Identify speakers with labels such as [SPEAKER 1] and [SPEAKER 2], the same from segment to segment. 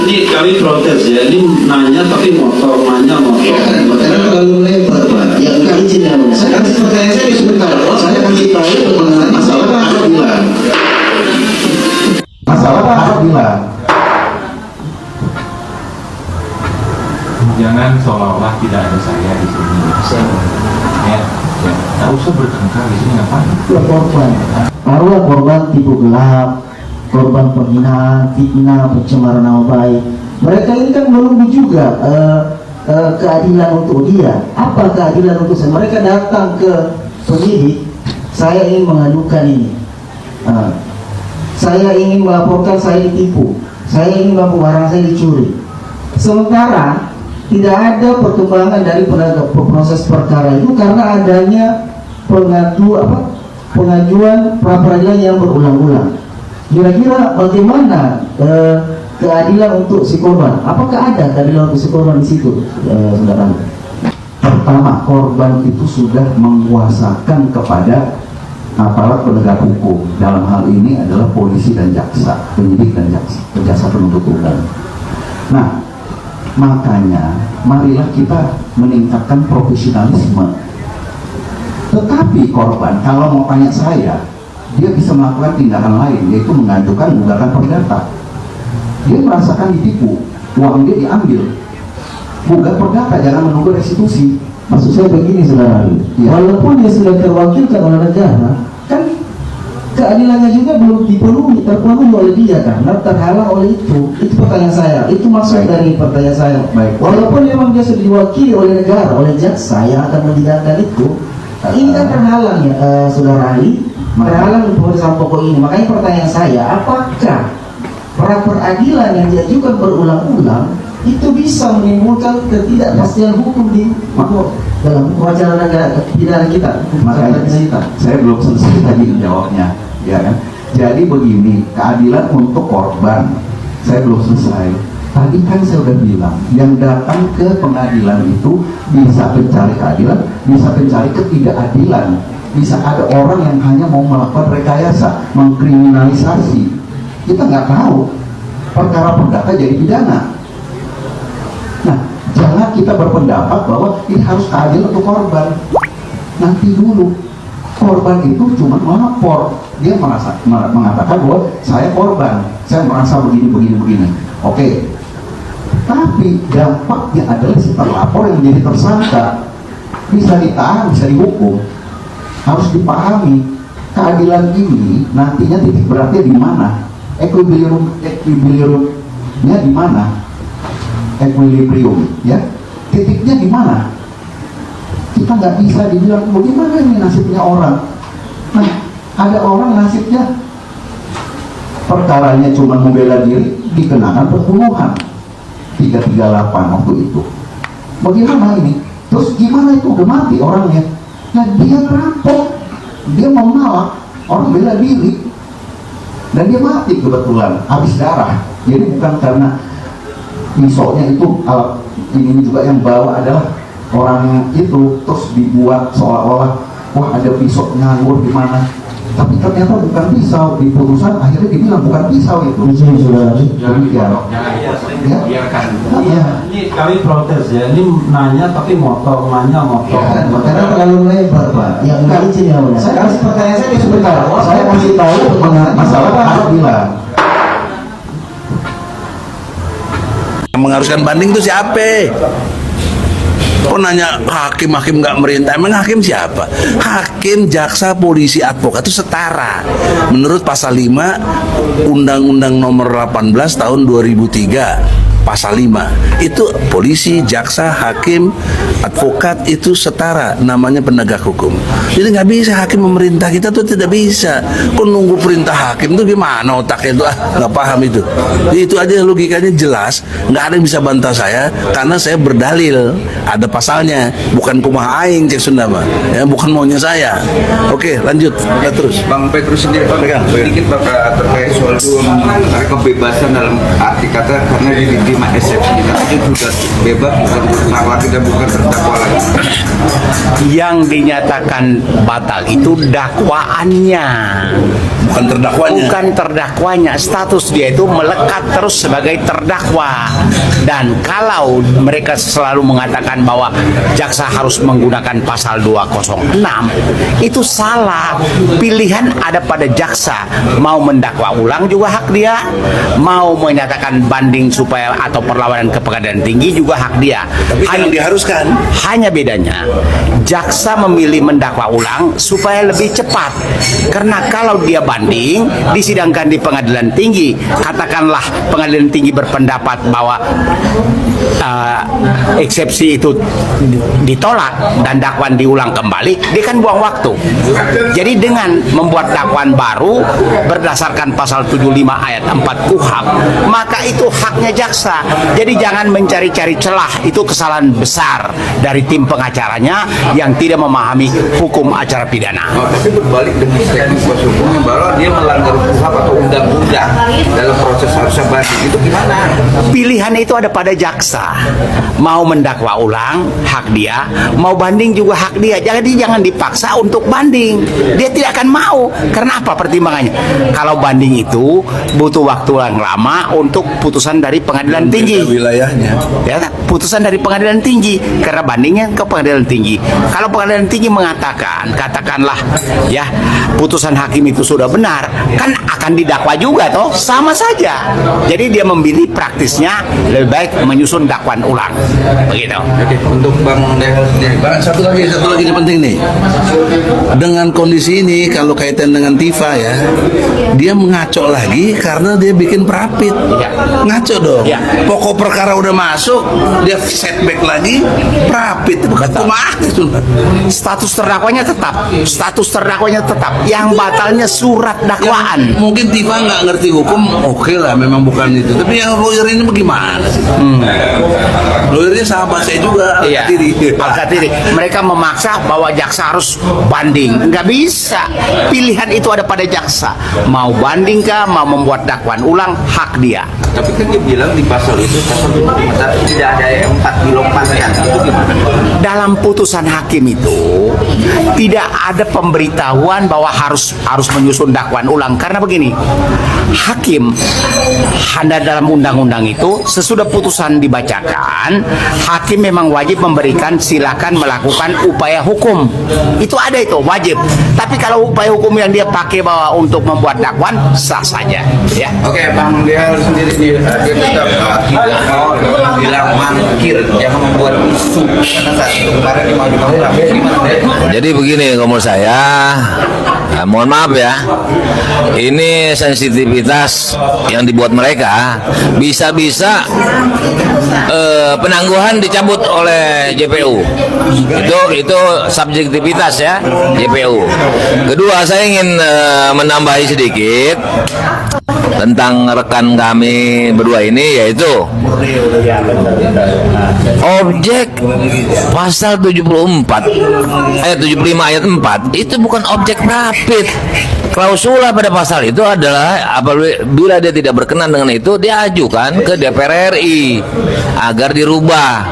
[SPEAKER 1] Ini kami protes ya, ini nanya tapi motor, nanya motor.
[SPEAKER 2] Karena terlalu lebar Pak. Ya enggak izin ya. Saya kasih pertanyaan saya sebentar. Saya kasih tahu mengenai masalah keadilan. Masalah keadilan.
[SPEAKER 3] Jangan seolah-olah tidak ada saya di sini. Ya, tak usah bertengkar di sini ngapain?
[SPEAKER 2] Korban. Taruhlah korban tipu gelap, korban penghinaan, fitnah, pencemaran nama baik. Mereka ini kan menunggu juga keadilan untuk dia. Apa keadilan untuk saya? Mereka datang ke penyidik, saya ingin mengadukan ini. Saya ingin melaporkan saya ditipu. Saya ingin melaporkan barang saya dicuri. Sementara tidak ada perkembangan dari proses perkara itu karena adanya pengajuan pra peradilan yang berulang-ulang. Kira-kira bagaimana keadilan untuk si korban? Apakah ada keadilan untuk si korban di situ, saudara? Pertama, korban itu sudah menguasakan kepada aparat penegak hukum. Dalam hal ini adalah polisi dan jaksa, penyidik dan jaksa penuntut umum. Nah, makanya marilah kita meningkatkan profesionalisme. Tetapi korban, kalau mau tanya saya, dia bisa melakukan tindakan lain, yaitu mengajukan gugatan perdata. Dia merasakan ditipu, uang dia diambil. Gugat perdata, jangan menunggu restitusi. Maksud saya begini, saudara, walaupun dia sudah terwakilkan oleh negara, kan keadilannya juga belum terpenuhi oleh dia karena terhalang oleh itu. Itu pertanyaan saya. Itu maksud dari pertanyaan saya. Walaupun memang dia sudah diwakili oleh negara, oleh jaksa yang akan menyidangkan itu, ini kan terhalang ya, saudara Ali, terhalang pemeriksaan pokok ini. Makanya pertanyaan saya, apakah pra peradilan yang diajukan berulang-ulang itu bisa menimbulkan ketidakpastian hukum di dalam wacana negara pidana kita? Makanya saya belum selesai tadi menjawabnya, ya kan? Jadi begini, keadilan untuk korban saya belum selesai. Tadi kan saya sudah bilang, yang datang ke pengadilan itu bisa mencari keadilan, bisa mencari ketidakadilan. Bisa ada orang yang hanya mau melakukan rekayasa, mengkriminalisasi. Kita nggak tahu, perkara perdata jadi pidana. Nah, jangan kita berpendapat bahwa ini harus keadilan untuk korban. Nanti dulu, korban itu cuma melapor. Dia mengatakan bahwa saya korban, saya merasa begini. Oke. Tapi dampaknya adalah si terlapor yang menjadi tersangka bisa ditahan, bisa dihukum. Harus dipahami keadilan ini nantinya titik beratnya di mana, equilibriumnya di mana, ya, titiknya di mana. Kita nggak bisa dibilang bagaimana ini nasibnya orang. Nah, ada orang nasibnya perkaranya cuma membela diri dikenakan pembunuhan 338 waktu itu. Bagaimana ini? Terus gimana itu udah mati orangnya? Nah, dia ngerampok, dia mau malak, orang bela diri, dan dia mati kebetulan, habis darah. Jadi bukan karena pisaunya itu, alat ini juga yang bawa adalah orang itu, terus dibuat seolah-olah wah ada pisau nganggur di mana. Tapi ternyata bukan pisau. Di putusan akhirnya dibilang bukan pisau itu.
[SPEAKER 3] Biarkan.
[SPEAKER 1] Ini kami protes ya, ini nanya tapi motor, nanya motor.
[SPEAKER 2] Karena terlalu lebar Pak. Yang enggak izin ya. Saya kasih pertanyaan saya sebentar. Saya kasih tahu mengenai masalah keadilan.
[SPEAKER 4] Yang mengharuskan banding itu siapa? Kok nanya hakim nggak merintah? Emang hakim siapa? Hakim, jaksa, polisi, advokat itu setara. Menurut pasal 5 Undang-Undang nomor 18 tahun 2003. Pasal 5 itu polisi, jaksa, hakim, advokat itu setara, namanya penegak hukum. Jadi nggak bisa hakim memerintah kita tuh, tidak bisa. Kok nunggu perintah hakim tuh gimana otaknya itu? Nggak paham itu. Itu aja logikanya jelas. Nggak ada yang bisa bantah saya karena saya berdalil. Ada pasalnya, bukan kumaha aing cek Sunda mah. Ya, bukan maunya saya. Oke, lanjut. Kita terus.
[SPEAKER 5] Bang Petrus sendiri sedikit bakal terkait soal kebebasan dalam arti kata karena di SM kita aja sudah bebas, bukan lagi dan bukan terdakwa lagi.
[SPEAKER 6] Yang dinyatakan batal itu dakwaannya,
[SPEAKER 4] bukan terdakwanya.
[SPEAKER 6] Bukan terdakwanya, status dia itu melekat terus sebagai terdakwa. Dan kalau mereka selalu mengatakan bahwa jaksa harus menggunakan pasal 206, itu salah. Pilihan ada pada jaksa, mau mendakwa ulang juga hak dia, mau menyatakan banding supaya atau perlawanan ke pengadilan tinggi juga hak dia.
[SPEAKER 4] Tapi yang diharuskan.
[SPEAKER 6] Hanya bedanya, jaksa memilih mendakwa ulang supaya lebih cepat. Karena kalau dia banding, disidangkan di pengadilan tinggi, katakanlah pengadilan tinggi berpendapat bahwa eksepsi itu ditolak dan dakwaan diulang kembali, dia kan buang waktu. Jadi dengan membuat dakwaan baru berdasarkan pasal 75 ayat 4 KUHP, maka itu haknya jaksa. Jadi jangan mencari-cari celah, itu kesalahan besar dari tim pengacaranya yang tidak memahami hukum acara pidana.
[SPEAKER 5] Tapi berbalik dengan statement kuasa hukumnya bahwa dia melanggar KUHP atau undang-undang dalam proses harusnya banding, itu gimana?
[SPEAKER 6] Pilihan itu ada pada jaksa. Mau mendakwa ulang, hak dia. Mau banding juga hak dia. Jadi jangan dipaksa untuk banding. Dia tidak akan mau. Karena apa pertimbangannya? Kalau banding itu butuh waktu yang lama untuk putusan dari pengadilan tinggi.
[SPEAKER 4] Wilayahnya.
[SPEAKER 6] Ya, putusan dari pengadilan tinggi. Karena bandingnya ke pengadilan tinggi. Kalau pengadilan tinggi mengatakan, katakanlah ya, putusan hakim itu sudah benar, kan akan didakwa juga toh, sama saja. Jadi dia memilih praktisnya lebih baik menyusun dakwaan ulang. Begitu.
[SPEAKER 5] Oke, untuk Bang Dehel sendiri, Bang.
[SPEAKER 4] Satu lagi ini penting nih. Dengan kondisi ini, kalau kaitan dengan Tifa ya, dia mengaco lagi karena dia bikin prapit.
[SPEAKER 6] Ya.
[SPEAKER 4] Ngaco dong.
[SPEAKER 6] Ya.
[SPEAKER 4] Pokok perkara udah masuk, dia setback lagi, prapit.
[SPEAKER 6] Status terdakwanya tetap. Status terdakwanya tetap. Yang batalnya surat dakwaan.
[SPEAKER 4] Mungkin Tifa nggak ngerti hukum, oke lah, memang bukan itu. Tapi yang lawyer ini bagaimana sih? Lawyernya sahabat saya juga,
[SPEAKER 6] Iya. Al-Katiri. Mereka memaksa bahwa jaksa harus banding. Nggak bisa. Pilihan itu ada pada jaksa. Mau banding kah, mau membuat dakwaan ulang, hak dia.
[SPEAKER 5] Tapi kan dia bilang di pasal itu, pasal 25 tapi tidak ada yang 4 dilompatkan. Itu gimana?
[SPEAKER 6] Dalam putusan hakim itu tidak ada pemberitahuan bahwa harus menyusun dakwaan ulang. Karena begini, hakim Anda dalam undang-undang itu sesudah putusan dibacakan, hakim memang wajib memberikan silakan melakukan upaya hukum. Itu ada, itu wajib. Tapi kalau upaya hukum yang dia pakai bahwa untuk membuat dakwaan, sah saja. Ya.
[SPEAKER 5] Oke, Bang Dehel sendiri dia tetap tidak mau bilang mangkir, jangan membuat isu karena saat itu kemarin di Maju gimana deh?
[SPEAKER 7] Jadi begini, kalau menurut saya, mohon maaf ya, ini sensitivitas yang dibuat mereka, bisa-bisa penangguhan dicabut oleh JPU. Itu subjektivitas ya, JPU. Kedua, saya ingin menambahi sedikit tentang rekan kami berdua ini, yaitu objek pasal 74 ayat 75 ayat 4 itu bukan objek rapid. Klausula pada pasal itu adalah apabila dia tidak berkenan dengan itu, dia ajukan ke DPR RI agar dirubah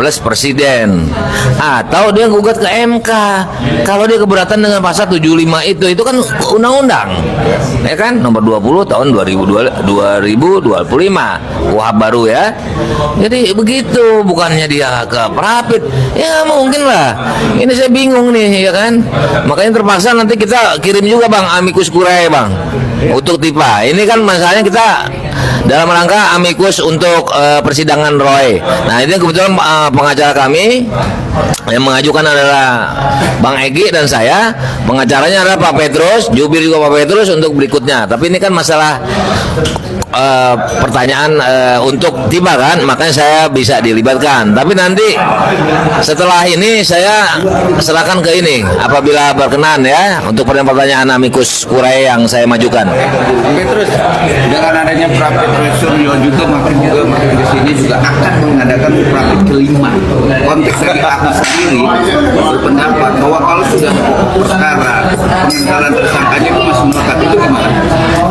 [SPEAKER 7] plus presiden, atau dia gugat ke MK kalau dia keberatan dengan pasal 75 itu kan undang-undang ya kan, nomor 20 tahun 2025 KUHP baru ya. Jadi begitu, bukannya dia ke prapit. Ya mungkin lah, ini saya bingung nih ya kan, makanya terpaksa nanti kita kirim juga Bang amikus curiae Bang untuk Tifa. Ini kan masalahnya kita dalam rangka amikus untuk persidangan Roy. Nah ini kebetulan pengacara kami yang mengajukan adalah Bang Egy dan saya, pengacaranya adalah Pak Petrus, jubir juga Pak Petrus untuk berikutnya. Tapi ini kan masalah pertanyaan untuk Tifa kan, makanya saya bisa dilibatkan. Tapi nanti setelah ini saya serahkan ke ini apabila berkenan ya untuk pertanyaan amikus curiae yang saya majukan.
[SPEAKER 5] Petrus, dengan adanya prapit Suryo juga makin di sini juga akan mengadakan prapit kelima. Konteks dari aku sendiri berpendapat bahwa kalau sudah perkara penangkalan tersangkanya itu masih melekat, itu gimana?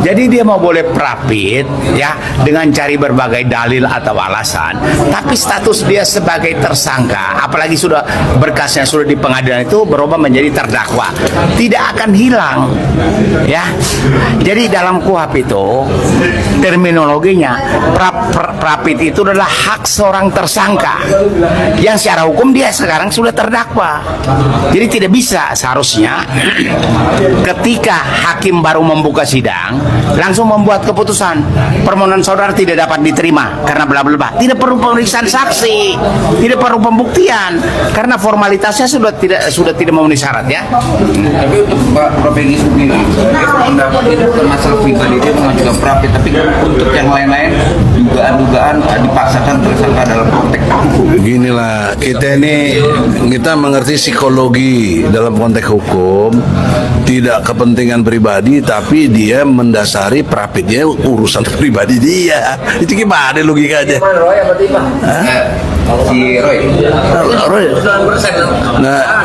[SPEAKER 6] Jadi dia mau boleh prapit ya dengan cari berbagai dalil atau alasan, tapi status dia sebagai tersangka, apalagi sudah berkasnya sudah di pengadilan itu berubah menjadi terdakwa, tidak akan hilang ya. Jadi dalam KUHP itu terminologinya prapit itu adalah hak seorang tersangka yang secara hukum dia sekarang sudah terdakwa. Jadi tidak bisa seharusnya ketika hakim baru membuka sidang langsung membuat keputusan permohonan saudara tidak dapat diterima karena bla bla bla. Tidak perlu pemeriksaan saksi, tidak perlu pembuktian karena formalitasnya sudah tidak memenuhi syarat ya.
[SPEAKER 5] Tapi untuk Pak Peggy sendiri, dia pendapat itu bukan masalah pribadi, dia mengajukan prapit, tapi untuk yang lain-lain dugaan-dugaan dipaksakan tersangka dalam konteks hukum.
[SPEAKER 4] Beginilah, kita mengerti psikologi dalam konteks hukum, tidak kepentingan pribadi, tapi dia mendasari prapitnya urusan pribadi dia. Itu gimana logikanya?
[SPEAKER 5] Si Roy.
[SPEAKER 4] Nah,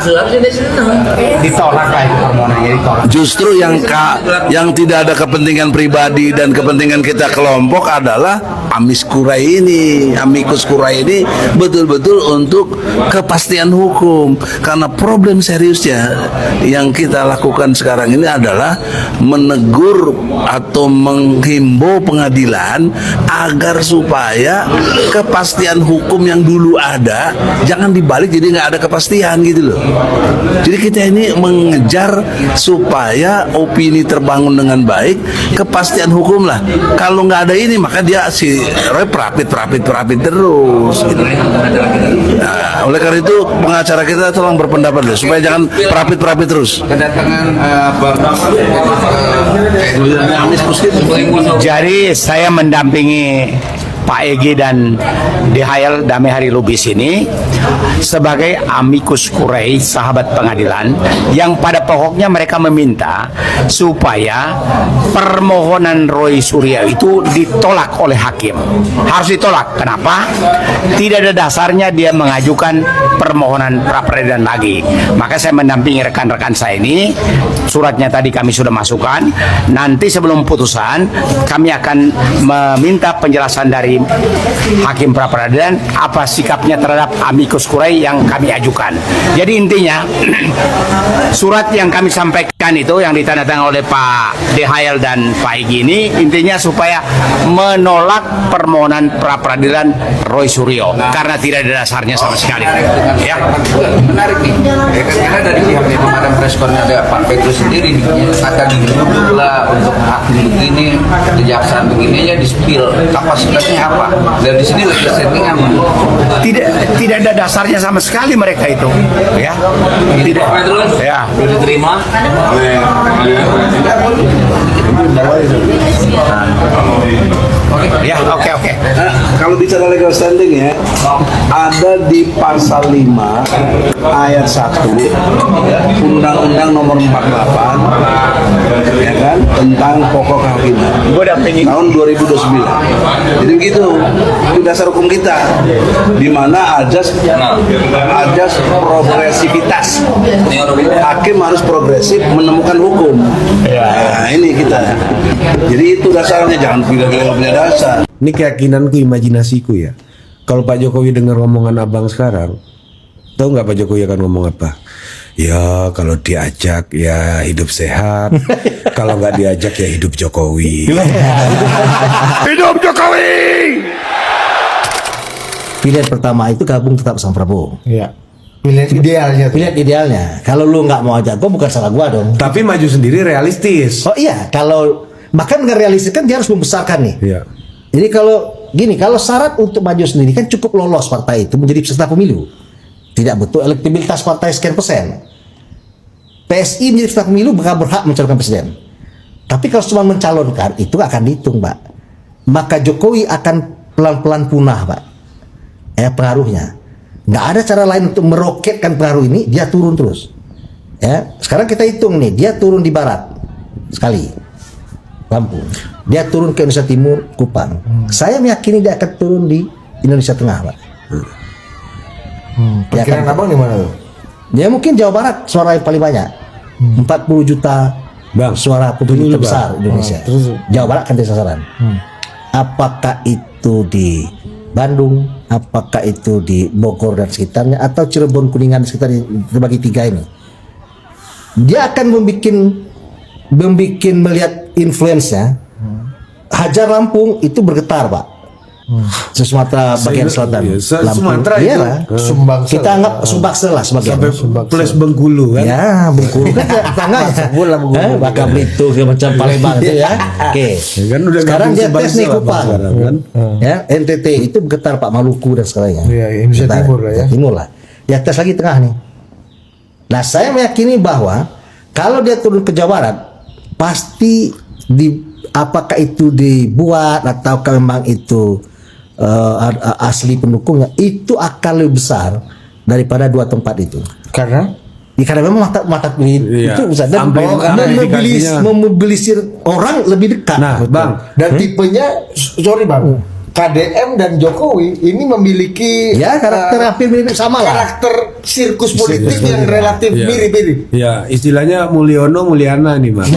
[SPEAKER 6] Ditolak lah itu permohonannya, ditolak.
[SPEAKER 4] justru yang tidak ada kepentingan pribadi dan kepentingan kita kelompok adalah amikus kurai ini betul-betul untuk kepastian hukum. Karena problem seriusnya yang kita lakukan sekarang ini adalah menegur atau menghimbau pengadilan agar supaya kepastian hukum yang dulu ada jangan dibalik jadi nggak ada kepastian gitu loh. Jadi kita ini mengejar supaya opini terbangun dengan baik, kepastian hukum lah. Kalau nggak ada ini maka dia si Roy prapit terus gitu. Nah, oleh karena itu pengacara kita tolong berpendapat loh supaya jangan prapit terus.
[SPEAKER 5] Kedatangan
[SPEAKER 6] Jadi saya mendampingi Pak Egi dan Dihayal Damai Hari Lubis ini sebagai amikus kurai sahabat pengadilan yang pada pokoknya mereka meminta supaya permohonan Roy Suryo itu ditolak oleh hakim. Harus ditolak. Kenapa? Tidak ada dasarnya dia mengajukan permohonan pra-peradilan lagi. Maka saya mendampingi rekan-rekan saya ini. Suratnya tadi kami sudah masukkan. Nanti sebelum putusan kami akan meminta penjelasan dari hakim pra-peradilan apa sikapnya terhadap amikus kurai yang kami ajukan. Jadi intinya surat yang kami sampaikan itu yang ditandatangani oleh Pak Dehayal dan Pak Egi ini intinya supaya menolak permohonan pra-peradilan Roy Suryo karena tidak ada dasarnya sama sekali. Ya.
[SPEAKER 5] Menarik nih, karena dari pihak pemadam preskon ada Pak Petrus sendiri akan dituduh lah untuk hakim begini, kejaksaan begini ya di spill kapasitasnya apa? Dan di sini lebih settingan.
[SPEAKER 6] Tidak ada dasarnya sama sekali mereka itu, ya. Tidak. Ya.
[SPEAKER 7] Diterima.
[SPEAKER 6] Ya, oke.
[SPEAKER 4] Nah, kalau bicara legal standing ya, ada di pasal 5 ayat 1 Undang-Undang nomor 48 ya kan tentang pokok kehakiman tahun 2029. Jadi begitu itu dasar hukum kita, di mana ajas progresivitas. Hakim harus progresif menemukan hukum. Nah, ini kita. Jadi itu dasarnya, jangan pilih-pilih punya dasar.
[SPEAKER 8] Ini keyakinanku, imajinasiku ya. Kalau Pak Jokowi dengar omongan abang sekarang, tahu nggak Pak Jokowi akan ngomong apa? Ya kalau diajak ya hidup sehat, kalau nggak diajak ya hidup Jokowi.
[SPEAKER 6] Hidup Jokowi.
[SPEAKER 2] Pilihan pertama itu gabung tetap sama Prabowo.
[SPEAKER 8] Iya.
[SPEAKER 2] Pilihan idealnya. Kalau lu nggak mau ajak gua bukan salah gua dong.
[SPEAKER 8] Tapi maju sendiri realistis.
[SPEAKER 2] Oh iya, kalau bahkan nggak realistis kan dia harus membesarkan nih.
[SPEAKER 8] Iya.
[SPEAKER 2] Jadi kalau gini, kalau syarat untuk maju sendiri kan cukup lolos partai itu menjadi peserta pemilu. Tidak betul elektabilitas partai sekian persen. PSI menjadi peserta pemilu berhak mencalonkan presiden. Tapi kalau cuma mencalonkan itu akan dihitung, Pak. Maka Jokowi akan pelan-pelan punah, Pak. Pengaruhnya. Nggak ada cara lain untuk meroketkan pengaruh ini, dia turun terus. Ya, sekarang kita hitung nih, dia turun di barat sekali, Lampung. Dia turun ke Indonesia Timur, Kupang. Saya meyakini dia akan turun di Indonesia Tengah, Pak.
[SPEAKER 8] Perkiraan abang di mana tuh?
[SPEAKER 2] Ya mungkin Jawa Barat suara yang paling banyak.
[SPEAKER 9] 40 juta
[SPEAKER 8] Bang,
[SPEAKER 9] suara pemilih
[SPEAKER 8] dulu,
[SPEAKER 9] terbesar
[SPEAKER 8] Bang.
[SPEAKER 9] Indonesia. Jawa Barat kan jadi sasaran. Apakah itu di Bandung, apakah itu di Bogor dan sekitarnya, atau Cirebon, Kuningan dan sekitarnya, terbagi 3 ini? Dia akan melihat influence-nya. Hajar Lampung itu bergetar, Pak. Sumatera bagian selatan.
[SPEAKER 8] Iya, Sumatera itu
[SPEAKER 9] Sumbangsa. Kita anggap Sumbaksel lah sebagian.
[SPEAKER 8] sampai plus Bengkulu kan.
[SPEAKER 9] Ya, Bengkulu kan tengahnya. Bangka Belitung macam Palembang itu ya. Oke.
[SPEAKER 8] Ya kan udah
[SPEAKER 9] Sekarang
[SPEAKER 8] gabung
[SPEAKER 9] dia tes
[SPEAKER 8] Sumbangsel
[SPEAKER 9] nih
[SPEAKER 8] apa
[SPEAKER 9] Kupang.
[SPEAKER 8] sekarang, kan?
[SPEAKER 9] Ya, NTT itu bergetar Pak, Maluku dan segalanya.
[SPEAKER 2] Iya, Indonesia
[SPEAKER 9] Bergetar.
[SPEAKER 2] Timur lah ya.
[SPEAKER 9] Timur lah. Ya tes lagi tengah nih. Nah, saya meyakini bahwa kalau dia turun ke Jawa Barat, pasti apakah itu dibuat ataukah memang itu asli pendukungnya, itu akan lebih besar daripada 2 tempat itu.
[SPEAKER 2] Karena
[SPEAKER 9] Karena memang mata
[SPEAKER 8] Iya.
[SPEAKER 9] itu besar dan
[SPEAKER 8] Amplifikasinya.
[SPEAKER 9] memobilisir orang lebih dekat.
[SPEAKER 8] Nah, Bang,
[SPEAKER 2] dan tipenya, sorry Bang, KDM dan Jokowi ini memiliki
[SPEAKER 9] Ya, karakter hampir mirip sama lah.
[SPEAKER 2] karakter sirkus politik yang relatif
[SPEAKER 8] Iya.
[SPEAKER 2] mirip-mirip.
[SPEAKER 8] Ya, istilahnya Mulyono Mulyana nih, Bang.